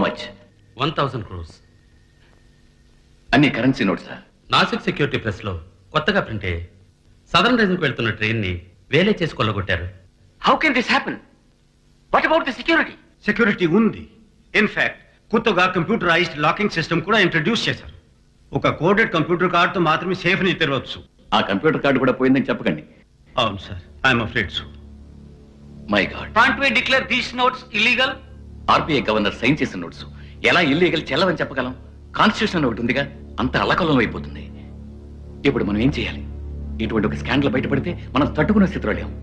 Much? 1000 crores. అన్ని currency నోట్సా? Nashik security press లో కొత్తగా ప్రింట్ అయ్యి సదరన్ రైజింగ్ వెళ్తున్న ట్రైన్ ని వేలే చేసి కొల్లగొట్టారు. How can this happen? What about the security? Security ఉంది. ఇన్ఫాక్ట్ కొత్తగా కంప్యూటరైజ్డ్ లాకింగ్ సిస్టమ్ కూడా ఇంట్రడ్యూస్ చేశారు. ఒక కోడెడ్ కంప్యూటర్ కార్డుతో మాత్రమే సేఫ్ ని తెరవచ్చు. ఆ కంప్యూటర్ కార్డు కూడా పోయిందని చెప్పకండి. అవును sir, I'm afraid so. My god. Can't we declare these notes illegal? RBI governor sign చేసిన నోట్స్ ఎలా ఇల్లీగల్ చెల్లవని చెప్పగలం? కాన్స్టిట్యూషన్ ఒకటి ఉందిగా, అంత అల్లకల్లం అయిపోతుంది. ఇప్పుడు మనం ఏం చేయాలి? ఇటువంటి ఒక స్కాండల్ బయటపడితే మనం తట్టుకునే స్థితిలో లేము.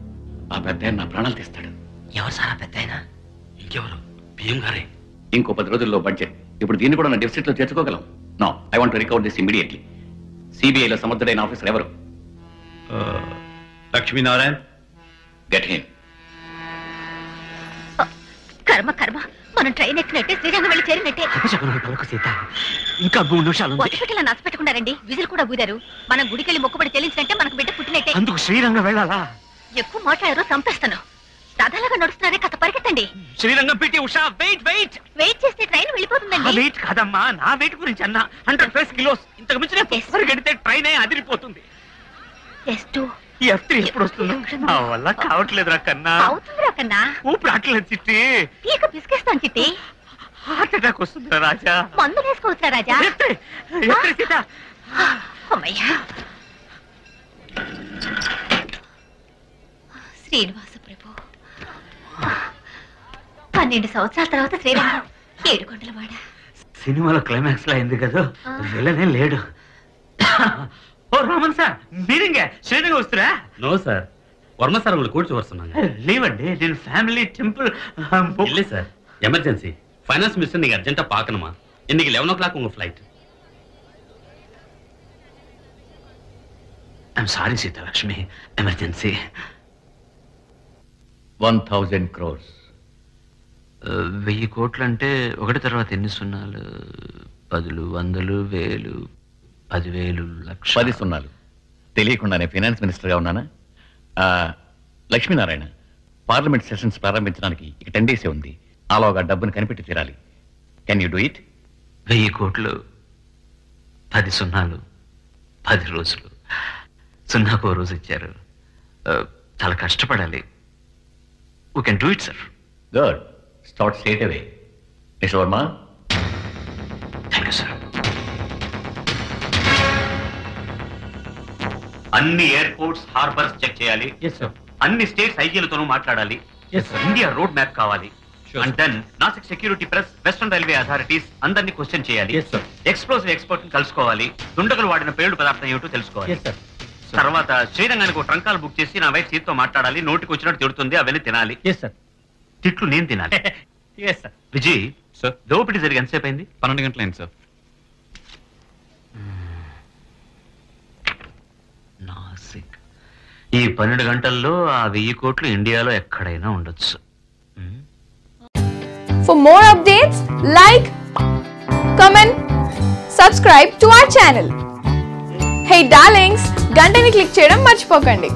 ఆ పెద్ద నా ప్రాణాలు తీస్తాడు. ఎవరు సార్ ఆ పెద్ద? ఇంకెవరు? పిఎం గారే. ఇంకో 10 రోజుల్లో బడ్జెట్. ఇప్పుడు దీన్ని కూడా నా డెఫిసిట్ లో చేర్చుకోగలం. No, I want to recover this immediately. సిబిఐలో సమర్థుడైన ఆఫీసర్ ఎవరు? లక్ష్మీనారాయణ్. Get him. కర్మ కర్మ, మనం ట్రైన్ ఎక్కినట్టే శ్రీరంగం వెళ్ళి చేరినట్టే. సీత, ఇంకా 3 నిమిషాలు హాస్పిటల్ నచ్చపెట్టకుండారండి. విజిల్ కూడా ఊదారు. మనం గుడికెళ్ళి మొక్కుబడి చెల్లించినట్టే మనకు బిడ్డ పుట్టినట్టే. అందుకు శ్రీరంగం వెళ్ళాలా? ఎక్కువ మాట్లాడారో చంపేస్తాను. రథాలుగా నడుస్తున్నారే, కథ పరిగెత్తండి. శ్రీరంగం పెట్టి ఉషా, వెయిట్ వెయిట్ వెయిట్ చేస్తే ట్రైన్ వెళ్ళిపోతుందండి. వెయిట్ కాదమ్మా, నా వెయిట్ గురించి అన్నా. 100+ కిలోస్. ఇంతకు మించిన పరిగెడితే ట్రైనే అదిరిపోతుంది. F3 ఎప్పుడు వస్తుందో నా వల్ల కావట్లేదురా కన్నా. అవుతుందిరా కన్నా. ఊపిరి ఆటలేదు చిట్టి. పీక పిసికేస్తాను చిట్టి. హార్ట్ అటాక్ వస్తుందిరా రాజా. మందు వేసుకోవచ్చురా రాజా. సీత. అమ్మయ్యా. శ్రీనివాస ప్రభు, 12 సంవత్సరాల తర్వాత శ్రీరంగం, 7 కొండలవాడ. సినిమాలో క్లైమాక్స్ లా అయింది కదా, వెళ్ళనే లేడు. ఓ రామన్ సార్, మీరింగే శ్రీరంగం వస్తురా? నో సార్, వర్మ సార్ உங்களை కూర్చో వస్తున్నాను. లేవండి, నేను ఫ్యామిలీ టెంపుల్ இல்லை சார், எமர்ஜென்சி ஃபைனான்ஸ் மினிஸ்டர் நீங்க அர்ஜென்ட்டா பார்க்கணுமா? இன்னைக்கு 11 o'clock உங்க flight. I'm sorry Sitalakshmi, emergency. 1000 crores. 1000 కోట్లు అంటే ఒకటి తర్వాత ఎన్ని సున్నాలు? 10, 100, 1000, 10,000, లక్ష. 10 సున్నాలు. తెలియకుండానే ఫైనాన్స్ మినిస్టర్గా ఉన్నానా? లక్ష్మీనారాయణ, పార్లమెంట్ సెషన్స్ ప్రారంభించడానికి ఇక 10 days ఉంది. అలాగా డబ్బును కనిపెట్టి తీరాలి. Can you do it? 1000 కోట్లు, 10 సున్నాలు, 10 రోజులు. సున్నాకు రోజు ఇచ్చారు. చాలా కష్టపడాలి. We can do it sir. Good. Start straight away. Mister Varma. Thank you sir. అన్ని ఎయిర్పోర్ట్స్, హార్బర్స్ చెక్ చేయాలి. అన్ని స్టేట్స్ ఐజీలతోనూ మాట్లాడాలి. ఇండియా రోడ్ మ్యాప్ కావాలి. And then Nasik security press, western railway authorities అందరినీ క్వశ్చన్ చేయాలి. ఎక్స్ప్లోజివ్ ఎక్స్పర్ట్ ని కలుసుకోవాలి. దుండగులు వాడిన పేలుడు పదార్థం ఏమిటో తెలుసుకోవాలి. తర్వాత శ్రీరంగానికి ఒక ట్రంకాలు బుక్ చేసి నా వైఫ్ సీట్తో మాట్లాడాలి. నోటికి వచ్చినట్టు తిడుతుంది, అవన్నీ తినాలి. తిట్లు నేను తినాలి. విజయ్ సార్, దోపిడీ జరిగి ఎంతసేపు అయింది? 12 గంటలైంది సార్. నాసిక్. ఈ 12 గంటల్లో ఆ 1000 కోట్లు ఇండియాలో ఎక్కడైనా ఉండొచ్చు. For more updates, like, comment, subscribe to our channel. Hey darlings, గంటని click చేయడం మర్చిపోకండి.